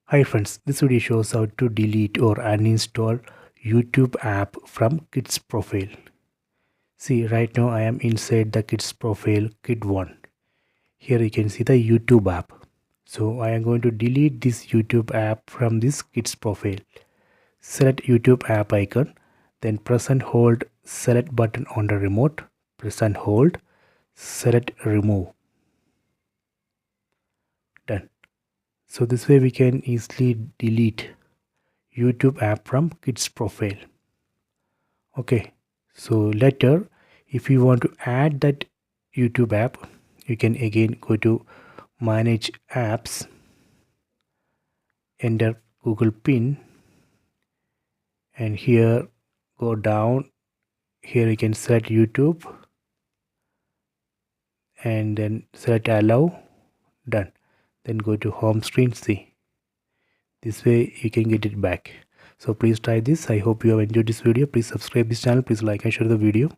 Hi friends, this video shows how to delete or uninstall YouTube app from kids profile. See, right now I am inside the kids profile kid 1. Here you can see the YouTube app. So I am going to delete this YouTube app from this kids profile. Select YouTube app icon, then press and hold select button on the remote. Press and hold, select remove. Done. So this way we can easily delete YouTube app from kids profile. Okay, so later if you want to add that YouTube app, you can again go to manage apps, enter Google pin, and here go down. Here you can select YouTube and then select allow. Done. Then go to home screen. See, this way you can get it back. So please try this. I hope you have enjoyed this video. Please subscribe this channel. Please like and share the video.